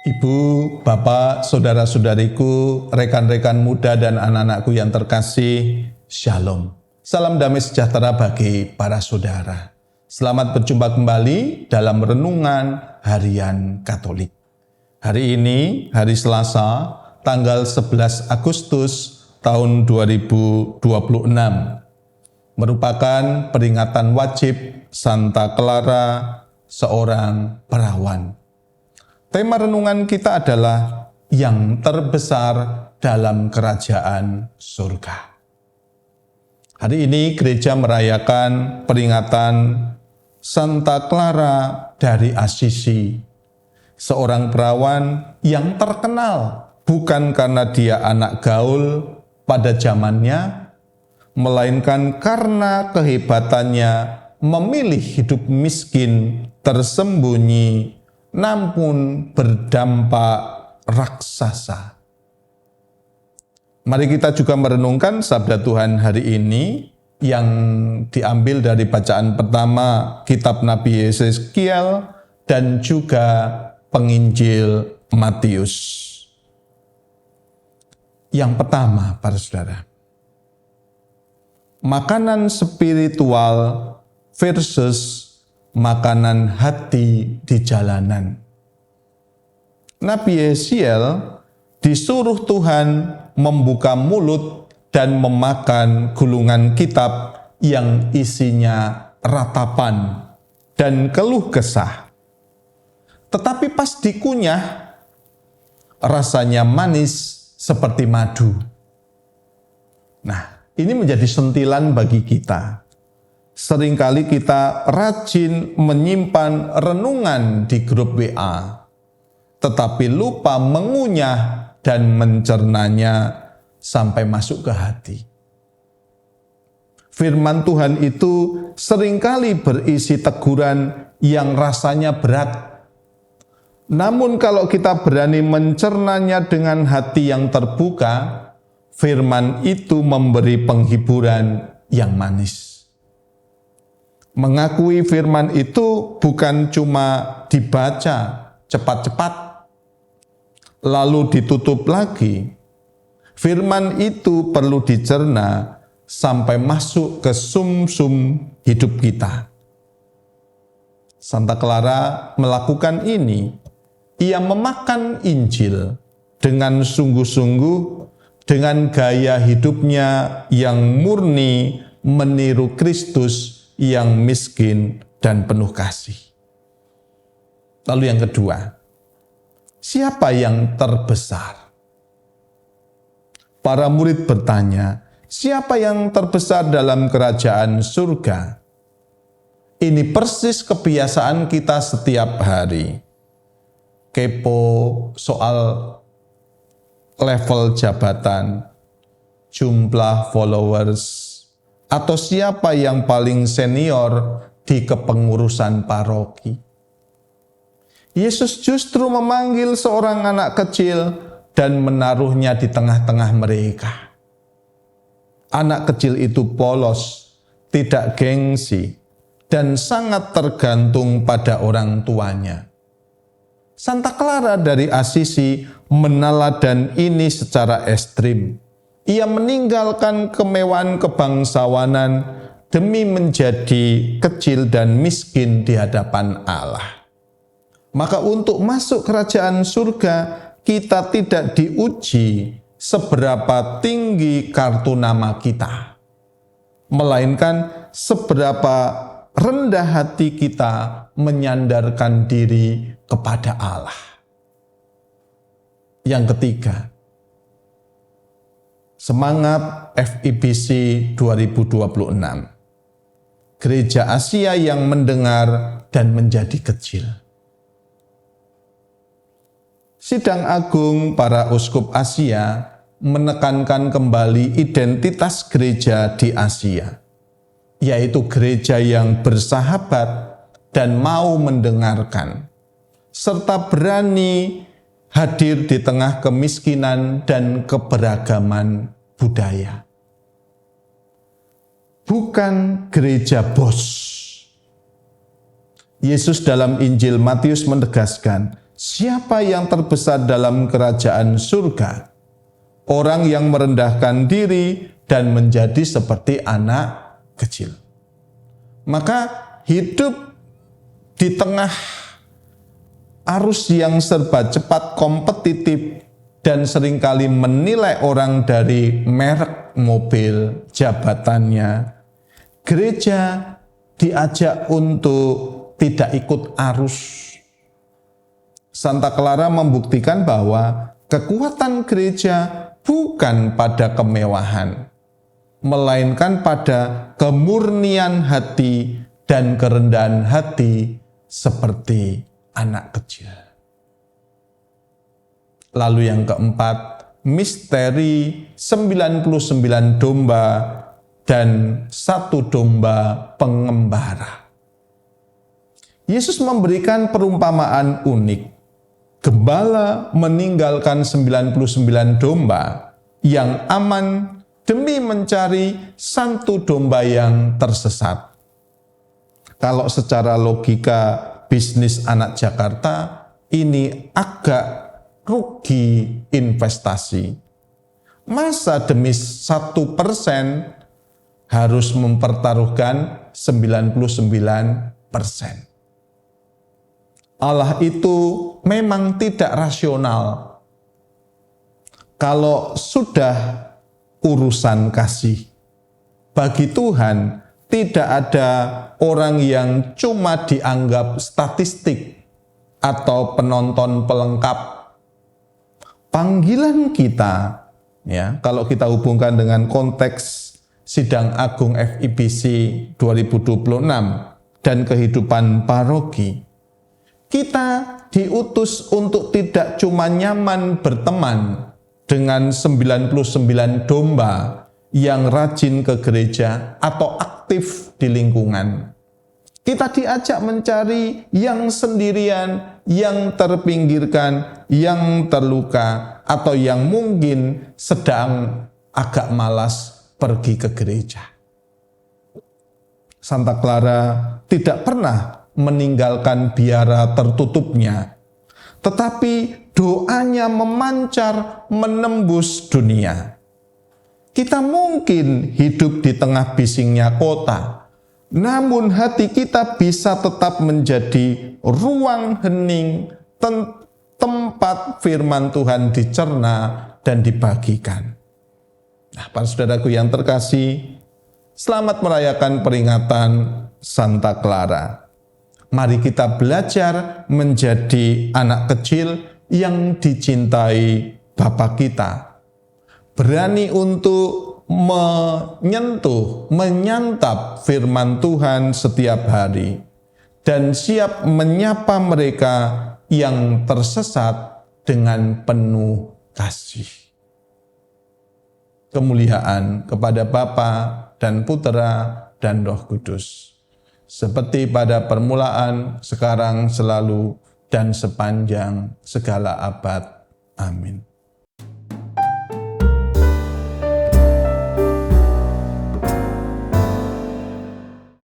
Ibu, Bapak, saudara-saudariku, rekan-rekan muda dan anak-anakku yang terkasih, Shalom. Salam damai sejahtera bagi para saudara. Selamat berjumpa kembali dalam Renungan Harian Katolik. Hari ini, hari Selasa, tanggal 11 Agustus tahun 2026, merupakan peringatan wajib Santa Clara, seorang perawan. Tema renungan kita adalah yang terbesar dalam kerajaan surga. Hari ini gereja merayakan peringatan Santa Clara dari Assisi, seorang perawan yang terkenal bukan karena dia anak gaul pada zamannya, melainkan karena kehebatannya memilih hidup miskin, tersembunyi, namun berdampak raksasa. Mari kita juga merenungkan sabda Tuhan hari ini yang diambil dari bacaan pertama kitab Nabi Yeskiel dan juga penginjil Matius. Yang pertama, para saudara, makanan spiritual versus makanan hati di jalanan. Nabi Yeskiel disuruh Tuhan membuka mulut dan memakan gulungan kitab yang isinya ratapan dan keluh kesah. Tetapi pas dikunyah, rasanya manis seperti madu. Nah, ini menjadi sentilan bagi kita. Seringkali kita rajin menyimpan renungan di grup WA, tetapi lupa mengunyah dan mencernanya sampai masuk ke hati. Firman Tuhan itu seringkali berisi teguran yang rasanya berat. Namun kalau kita berani mencernanya dengan hati yang terbuka, firman itu memberi penghiburan yang manis. Mengakui firman itu bukan cuma dibaca cepat-cepat, lalu ditutup lagi. Firman itu perlu dicerna sampai masuk ke sumsum hidup kita. Santa Clara melakukan ini. Ia memakan Injil dengan sungguh-sungguh, dengan gaya hidupnya yang murni meniru Kristus yang miskin dan penuh kasih. Lalu yang kedua, siapa yang terbesar? Para murid bertanya, siapa yang terbesar dalam kerajaan surga? Ini persis kebiasaan kita setiap hari. Kepo soal level jabatan, jumlah followers, atau siapa yang paling senior di kepengurusan paroki. Yesus justru memanggil seorang anak kecil dan menaruhnya di tengah-tengah mereka. Anak kecil itu polos, tidak gengsi, dan sangat tergantung pada orang tuanya. Santa Clara dari Assisi meneladan ini secara ekstrim. Ia meninggalkan kemewahan kebangsawanan demi menjadi kecil dan miskin di hadapan Allah. Maka untuk masuk kerajaan surga, kita tidak diuji seberapa tinggi kartu nama kita, melainkan seberapa rendah hati kita menyandarkan diri kepada Allah. Yang ketiga, semangat FIBC 2026. Gereja Asia yang mendengar dan menjadi kecil. Sidang Agung para Uskup Asia menekankan kembali identitas gereja di Asia, yaitu gereja yang bersahabat dan mau mendengarkan, serta berani hadir di tengah kemiskinan dan keberagaman budaya. Bukan gereja bos. Yesus dalam Injil Matius menegaskan, siapa yang terbesar dalam kerajaan surga? Orang yang merendahkan diri dan menjadi seperti anak kecil. Maka hidup di tengah arus yang serba cepat, kompetitif, dan seringkali menilai orang dari merek mobil, jabatannya, gereja diajak untuk tidak ikut arus. Santa Clara membuktikan bahwa kekuatan gereja bukan pada kemewahan, melainkan pada kemurnian hati dan kerendahan hati seperti anak kecil. Lalu yang keempat, misteri 99 domba dan 1 domba pengembara. Yesus memberikan perumpamaan unik. Gembala meninggalkan 99 domba yang aman demi mencari 1 domba yang tersesat. Kalau secara logika bisnis anak Jakarta, ini agak rugi investasi. Masa demi 1% harus mempertaruhkan 99%? Allah itu memang tidak rasional. Kalau sudah urusan kasih, bagi Tuhan tidak ada orang yang cuma dianggap statistik atau penonton pelengkap. Panggilan kita, ya, kalau kita hubungkan dengan konteks Sidang Agung FIBC 2026 dan kehidupan paroki, kita diutus untuk tidak cuma nyaman berteman dengan 99 domba yang rajin ke gereja atau aktif di lingkungan. Kita diajak mencari yang sendirian, yang terpinggirkan, yang terluka, atau yang mungkin sedang agak malas pergi ke gereja. Santa Clara tidak pernah meninggalkan biara tertutupnya, tetapi doanya memancar menembus dunia. Kita mungkin hidup di tengah bisingnya kota, namun hati kita bisa tetap menjadi ruang hening, tempat firman Tuhan dicerna dan dibagikan. Nah, para saudaraku yang terkasih, selamat merayakan peringatan Santa Clara. Mari kita belajar menjadi anak kecil yang dicintai Bapa kita. Berani untuk menyentuh, menyantap firman Tuhan setiap hari. Dan siap menyapa mereka yang tersesat dengan penuh kasih. Kemuliaan kepada Bapa dan Putera dan Roh Kudus, seperti pada permulaan, sekarang, selalu, dan sepanjang segala abad. Amin.